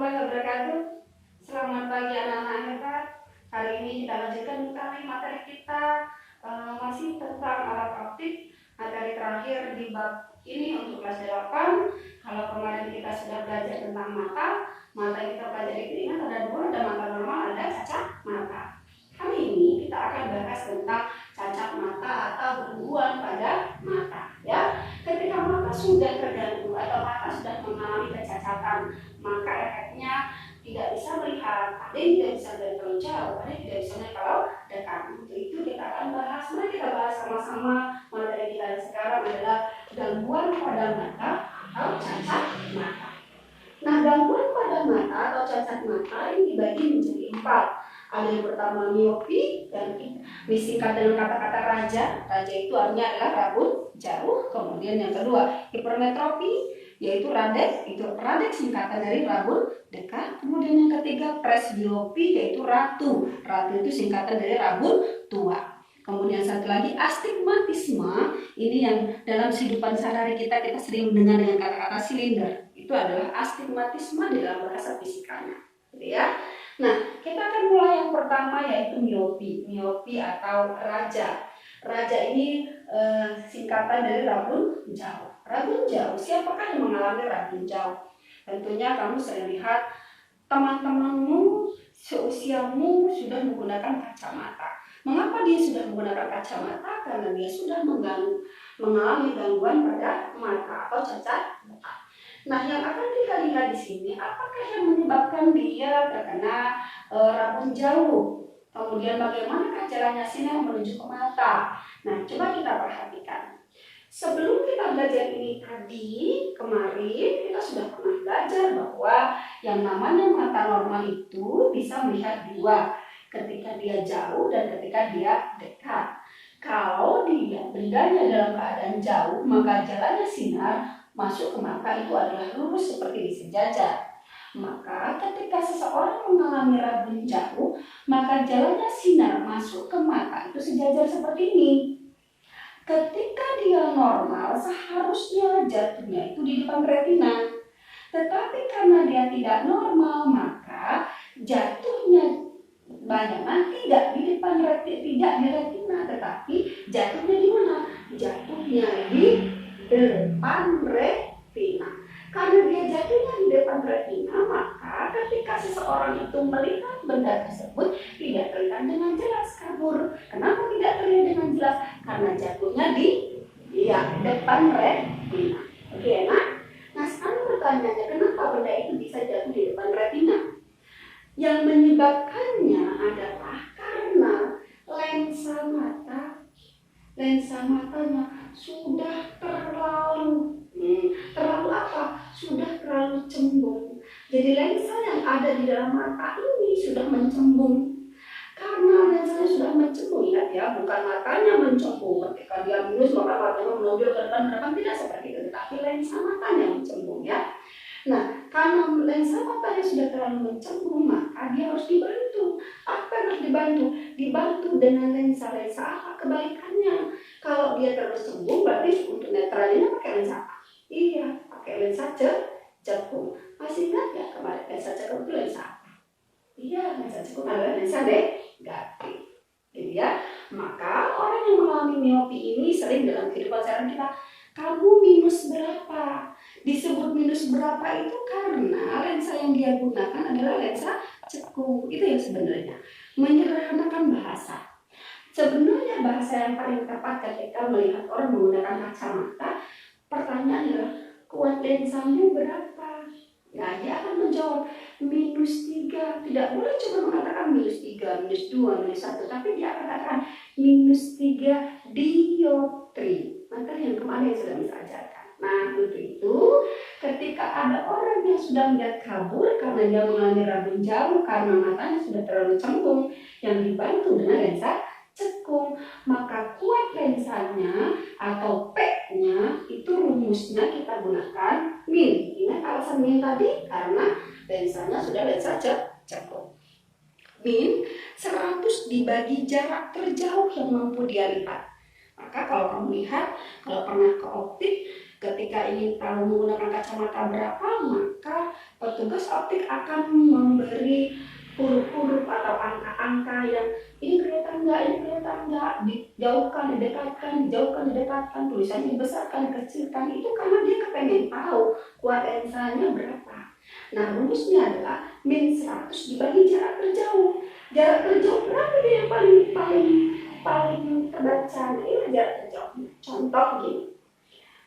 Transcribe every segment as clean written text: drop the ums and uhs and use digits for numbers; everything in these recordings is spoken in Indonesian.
warahmatullahi wabarakatuh. Selamat pagi anak-anak hebat. Hari ini kita lanjutkan kembali materi kita masih tentang alat optik. Materi terakhir di bab ini untuk kelas 8. Kalau kemarin kita sudah belajar tentang mata kita pelajari ini ada dua, ada mata normal, ada cacat mata. Kali ini kita akan bahas tentang cacat mata atau gangguan pada mata. Ya, ketika mata sudah terganggu atau mata sudah mengalami kecacatan, maka efeknya tidak bisa melihat, ada yang tidak bisa melihat kalau jauh, ada yang tidak bisa melihat kalau dekat. Untuk itu kita akan bahas, mari kita bahas sama-sama. Materi kita sekarang adalah gangguan pada mata atau cacat mata. Nah, gangguan pada mata atau cacat mata ini dibagi menjadi 4. Ada yang pertama miopi, yang disingkat dengan kata-kata raja. Raja itu artinya adalah rabun jauh. Kemudian yang kedua hipermetropi, yaitu radek, itu radek singkatan dari rabun dekat. Kemudian yang ketiga presbiopi, yaitu ratu. Ratu itu singkatan dari rabun tua. Kemudian satu lagi astigmatisme, ini yang dalam kehidupan sehari-hari kita sering mendengar dengan kata-kata silinder. Itu adalah astigmatisme di dalam bahasa fisikanya, gitu ya. Nah, kita akan mulai yang pertama yaitu miopi. Miopi atau raja. Raja ini singkatan dari rabun jauh. Rabun jauh, siapakah yang mengalami rabun jauh? Tentunya kamu sering lihat teman-temanmu seusiamu sudah menggunakan kacamata. Mengapa dia sudah menggunakan kacamata? Karena dia sudah mengalami gangguan pada mata atau cacat mata. Nah, yang akan kita lihat di sini, apakah yang menyebabkan dia terkena rabun jauh? Kemudian bagaimanakah jalannya sinar menuju ke mata? Nah, coba kita perhatikan. Sebelum kita belajar ini tadi, kemarin kita sudah pernah belajar bahwa yang namanya mata normal itu bisa melihat dua, ketika dia jauh dan ketika dia dekat. Kalau dia bendanya dalam keadaan jauh, maka jalannya sinar masuk ke mata itu adalah lurus seperti di sejajar. Maka ketika seseorang mengalami rabun jauh, maka jalannya sinar masuk ke mata itu sejajar seperti ini. Ketika dia normal, seharusnya jatuhnya itu di depan retina. Tetapi karena dia tidak normal, maka jatuhnya banyaknya tidak di depan retina, tetapi jatuhnya di mana? Jatuhnya di depan retina. Karena dia jatuhnya di depan retina, maka ketika seseorang itu melihat benda tersebut tidak terlihat dengan jelas, kabur. Kenapa tidak terlihat dengan jelas? Karena jatuhnya di depan retina. Oke, nah sekarang pertanyaannya, kenapa benda itu bisa jatuh di depan retina? Yang menyebabkannya adalah karena lensa matanya sudah terlalu apa? Sudah terlalu cembung. Jadi lensa yang ada di dalam mata ini sudah mencembung. Karena lensanya sudah mencembung, ingat ya, bukan matanya mencembung. Ketika dia minus maka matanya menonjol ke depan, tidak seperti itu, tapi lensa matanya mencembung ya. Nah, karena lensa matanya sudah terlalu mencembung, maka dia harus dibantu. Apa yang harus dibantu? Dibantu dengan lensa apa? Kebalikannya. Kalau dia terlalu cembung, berarti untuk netralnya pakai lensa apa? Iya, pakai lensa cekung. Masih ingat ya kemarin lensa cekung itu lensa apa? Iya, lensa cekung adalah lensa negatif. Jadi ya, maka orang yang mengalami miopi ini sering dalam kehidupan sehari-hari kita, kamu minus berapa? Disebut minus berapa itu karena lensa yang dia gunakan adalah lensa cekung. Itu yang sebenarnya menyederhanakan bahasa. Sebenarnya bahasa yang paling tepat ketika melihat orang menggunakan kacamata, pertanyaannya adalah kuat lensamu berapa? Nah, dia akan menjawab -3. Tidak boleh cuma mengatakan -3, -2, -1, tapi dia akan katakan -3 dioptri. Maka yang kemarin sudah bisa ajarkan. Nah, untuk itu ketika ada orang yang sudah melihat kabur karena dia mengalami rabun jauh karena matanya sudah terlalu cembung, yang dibantu dengan lensa cekung, maka kuat lensanya atau P-nya itu rumusnya kita gunakan min. Ingat alasan min tadi? Karena lensanya sudah lensa cekung. Min 100 dibagi jarak terjauh yang mampu dia lihat. Maka kalau kamu lihat, kalau pernah ke optik, Ketika ingin tahu menggunakan kacamata berapa, maka petugas optik akan memberi huruf-huruf atau angka-angka yang ini kelihatan enggak, dijauhkan, didekatkan, dijauhkan, didekatkan, tulisannya dibesarkan, dikecilkan. Itu karena dia kepengen tahu kuat lensanya berapa. Nah, rumusnya adalah min 100 dibagi jarak terjauh. Jarak terjauh berapa dia yang paling terbaca? Nah, ini jarak terjauh. Contoh gini.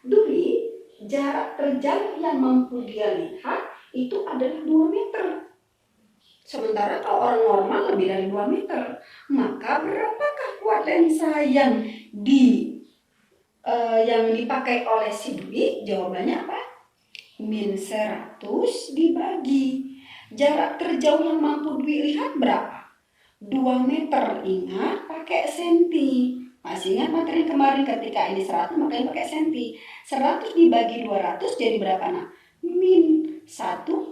Duri, jarak terjauh yang mampu dia lihat itu adalah 2 meter. Sementara kalau orang normal lebih dari 2 meter. Maka berapakah kuat lensa yang dipakai oleh si Dwi? Jawabannya apa? Min 100 dibagi jarak terjauh yang mampu Dwi lihat berapa? 2 meter. Ingat pakai senti. Masih ingat materi kemarin ketika ini 100 makanya pakai senti. 100 dibagi 200 jadi berapa nak? Min 1/2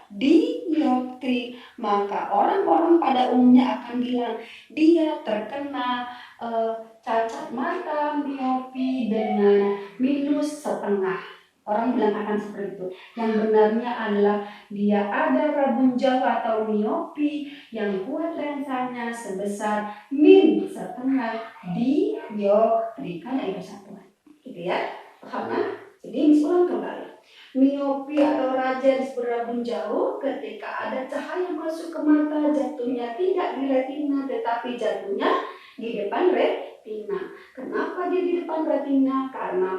dioptri. Maka orang-orang pada umumnya akan bilang dia terkena cacat mata miopi dengan -1/2. Orang bilang akan seperti itu. Yang benarnya adalah dia ada rabun jauh atau miopi yang kuat lensanya sebesar -1/2 dioptri. Kan itu satuan. Gitu ya. Paham? Jadi ulang kembali. Miopi atau rajen berabun jauh ketika ada cahaya masuk ke mata, jatuhnya tidak di retina tetapi jatuhnya di depan retina. Kenapa dia di depan retina? Karena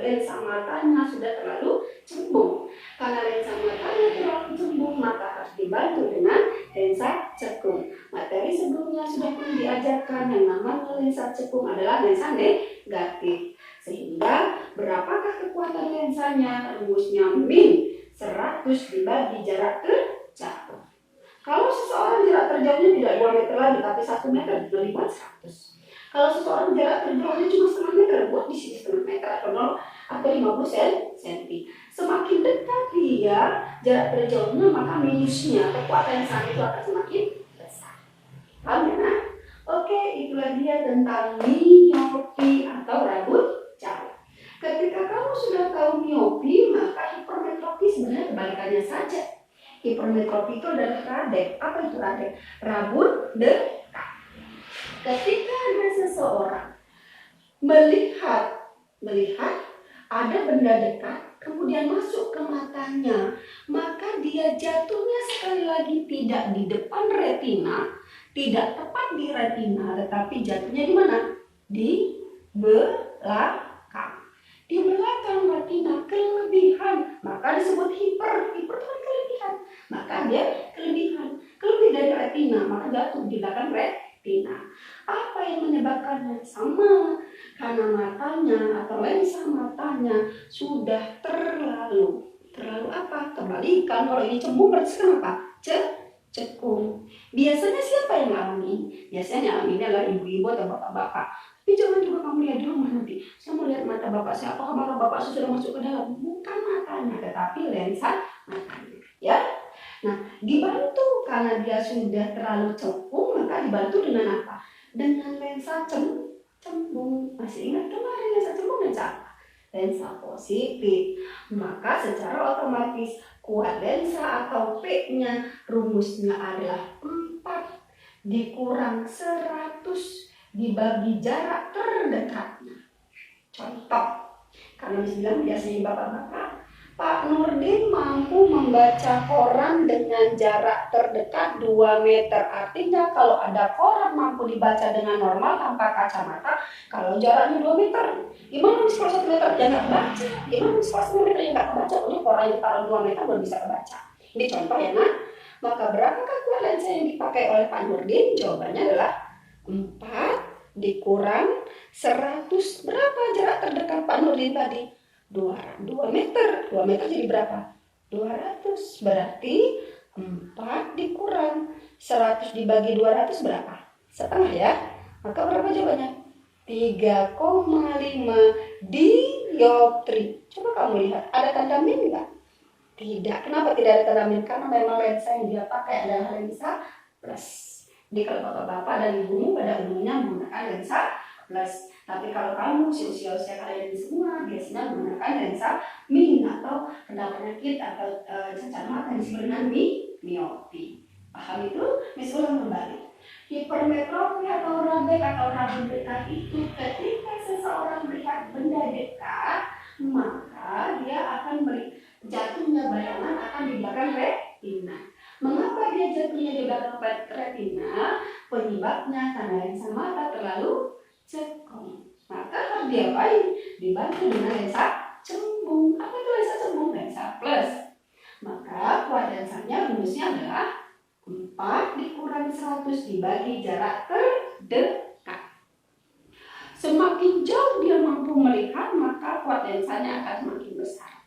lensa matanya sudah terlalu cembung. Karena lensa matanya terlalu cembung, maka harus dibantu dengan lensa cekung. Materi sebelumnya sudah pernah diajarkan yang namanya lensa cekung adalah lensa negatif. Sehingga berapakah kekuatan lensanya? Rumusnya min 100 dibagi jarak terjauh. Kalau seseorang jarak terjauhnya tidak 2 meter lagi tapi 1 meter, dibuat 100. Kalau seseorang jarak terjauhnya cuma setengah meter, buat di sini setengah meter atau 50 cm. Semakin dekat dia jarak terjauhnya, maka minusnya kekuatan lensanya itu akan semakin besar. Paham ya? Oke, itulah dia tentang miopi atau rabun jauh. Ketika kamu sudah tahu miopi, maka hipermetropi sebenarnya kebalikannya saja. Hipermetropi itu adalah radek. Apa itu radek? Rabun dekat. Ketika ada seseorang melihat ada benda dekat, kemudian masuk ke matanya, maka dia jatuhnya sekali lagi tidak di depan retina, tidak tepat di retina, tetapi jatuhnya di mana? Di belakang. Di belakang retina, kelebihan, maka disebut hiper itu kan kelebihan, maka dia kelebihan, lebih dari retina, maka jatuh di belakang retina. Apa yang menyebabkannya? Sama, karena matanya atau lensa matanya sudah terlalu apa? Kebalikan. Kalau ini cembung berarti kenapa? Cekung. Biasanya siapa yang alami? Biasanya alaminya adalah ibu-ibu atau bapak-bapak. Tapi jangan juga kamu lihat di rumah nanti. Saya mau lihat mata bapak saya. Apakah bapak saya sudah masuk ke dalam? Bukan matanya, tetapi lensa matanya. Ya. Nah, dibantu karena dia sudah terlalu cekung, maka dibantu dengan apa? Dengan lensa cembung. Masih ingat kemarin lensa cembung lensa apa? Lensa positif. Maka secara otomatis kuat lensa atau P-nya rumusnya adalah 4 dikurang 100 dibagi jarak terdekatnya. Contoh, karena bilang biasanya bapak-bapak, Pak Nurdin mampu membaca koran dengan jarak terdekat 2 meter. Artinya kalau ada koran mampu dibaca dengan normal tanpa kacamata, kalau jaraknya 2 meter, gimana di sekolah 1 meter? Ya nggak baca. Gimana di sekolah 1 meter? Ya nggak baca. Ini koran yang ditaruh 2 meter belum bisa kebaca. Ini contoh ya nak. Maka berapakah kuat lensa yang dipakai oleh Pak Nurdin? Jawabannya adalah 4 dikurang 100. Berapa jarak terdekat Pak Nurdin tadi? 2 meter. 2 meter jadi berapa? 200. Berarti 4 dikurang 100 dibagi 200 berapa? Setengah ya. Maka berapa jawabannya? 3,5 dioptri. Coba kamu lihat, ada tanda min enggak? Tidak. Kenapa tidak ada tanda min? Karena memang lensa yang dia pakai adalah lensa plus. Jadi kalau bapak-bapak dan ibumu pada umumnya menggunakan lensa plus. Tapi kalau kamu usia kalian semua biasanya menggunakan lensa min atau kena penyakit atau cacat mata disebut dengan miopi. Paham itu? Miss ulang kembali. Hipermetropi atau rabek atau rabun dekat itu ketika seseorang melihat benda dekat, maka dia akan jatuhnya bayangan akan di belakang retina. Mengapa dia jatuhnya di belakang retina? Penyebabnya karena lensa mata terlalu cekung. Maka harus diapain? Dibantu dengan lensa cembung. Apa itu lensa cembung? Lensa plus. Maka kuadransinya rumusnya adalah 4 dikurangi 100 dibagi jarak terdekat. Semakin jauh dia mampu melihat, maka kuadransinya akan semakin besar.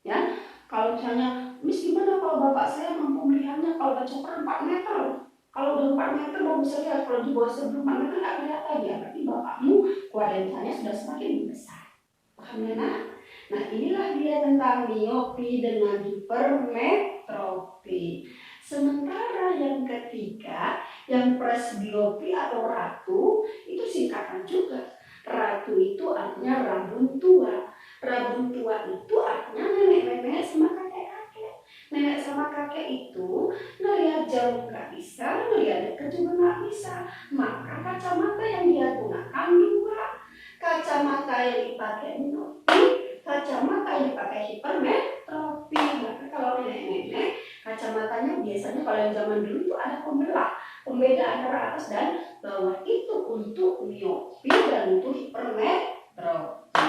Ya, kalau misalnya, Miss gimana kalau bapak saya mampu melihatnya kalau baca 4 meter? Kalau udah 4 meter baru bisa lihat, kalau di bawah 4 meter nggak kelihatan ya. Berarti bapakmu kuadransinya sudah semakin besar. Paham ya nak? Nah inilah dia tentang miopi dengan hipermetropi. Sementara yang ketiga, yang presbiopi atau ratu, itu singkatan juga. Ratu itu artinya rabun tua. Rabun tua itu artinya nenek-nenek sama kakek-kakek. Nenek sama kakek itu ngelihat jauh nggak bisa, ngelihat dekat juga nggak bisa. Maka kacamata yang dia gunakan 2. Kacamata yang dipakai miopi, kacamata yang dipakai hipermetropi. Maka kalau nenek-nenek kacamatanya biasanya kalau yang zaman dulu itu ada pembeda antara atas dan bawah, itu untuk miopi dan untuk hipermetropi.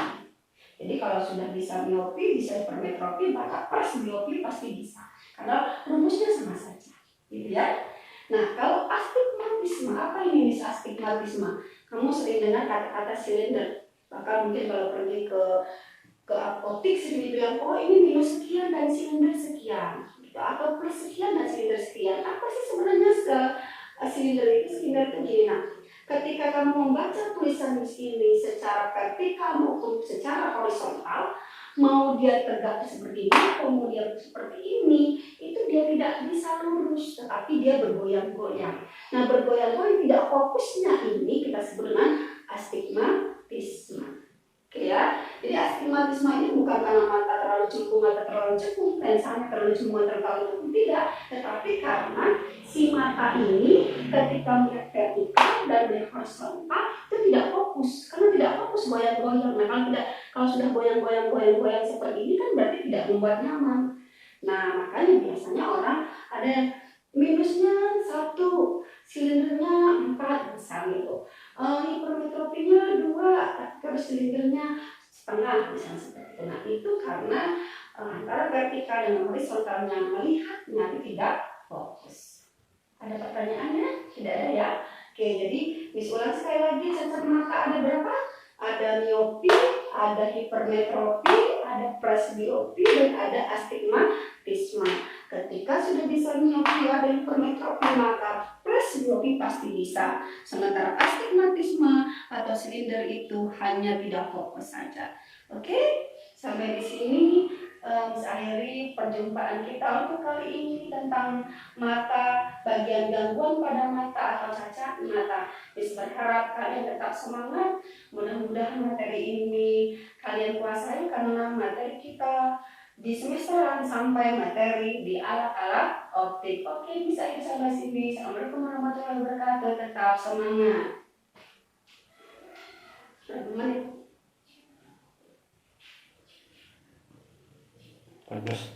Jadi kalau sudah bisa miopi, bisa hipermetropi, maka presbiopi pasti bisa karena rumusnya sama saja, gitu ya. Nah kalau astigmatisme, apa ini bisa astigmatisme? Kamu sering dengar kata-kata silinder, bahkan mungkin kalau pergi ke apotik sering dibilang, oh ini minus sekian dan silinder sekian, gitu. Atau plus sekian dan silinder sekian. Apa sih sebenarnya silinder itu? Silinder itu gini, nah, ketika kamu membaca tulisan di sini secara vertikal maupun secara horizontal, mau dia tegak seperti ini, kemudian seperti ini, itu dia tidak bisa lurus, tetapi dia bergoyang-goyang. Nah bergoyang-goyang tidak fokusnya ini kita sebut dengan astigmatisme. Oke ya, jadi astigmatisme ini bukan karena mata terlalu cembung atau terlalu cekung, lensanya terlalu cembung atau terlalu cekung, tidak, tetapi karena si mata ini ketika melihat vertikal dan melihat horizontal itu tidak fokus, karena tidak fokus goyang-goyang. Nah kalau sudah goyang-goyang seperti ini kan berarti tidak membuat nyaman. Nah makanya biasanya orang ada yang minusnya 1, silindernya 4 misalnya gitu. Hipermetropinya 2, tapi kalau silindernya setengah misalnya seperti itu. Nah itu karena antara vertikal dan horizontalnya melihatnya tidak fokus. Ada pertanyaannya? Tidak ada ya? Oke, jadi Miss ulang sekali lagi, cacat mata ada berapa? Ada miopi, ada hipermetropi, ada presbiopi, dan ada astigmatisme. Ketika sudah bisa miopi ada hipermetropi, maka presbiopi pasti bisa. Sementara astigmatisme atau silinder itu hanya tidak fokus saja. Oke, sampai di sini akhiri perjumpaan kita untuk kali ini tentang mata, bagian gangguan pada mata atau cacat mata. Bisa berharap kalian tetap semangat. Mudah-mudahan materi ini kalian kuasai karena materi kita di semesteran sampai materi di alat-alat optik. Oke, bisa sampai sini. Assalamualaikum warahmatullahi wabarakatuh. Tetap semangat. Berapa menit? Bagus.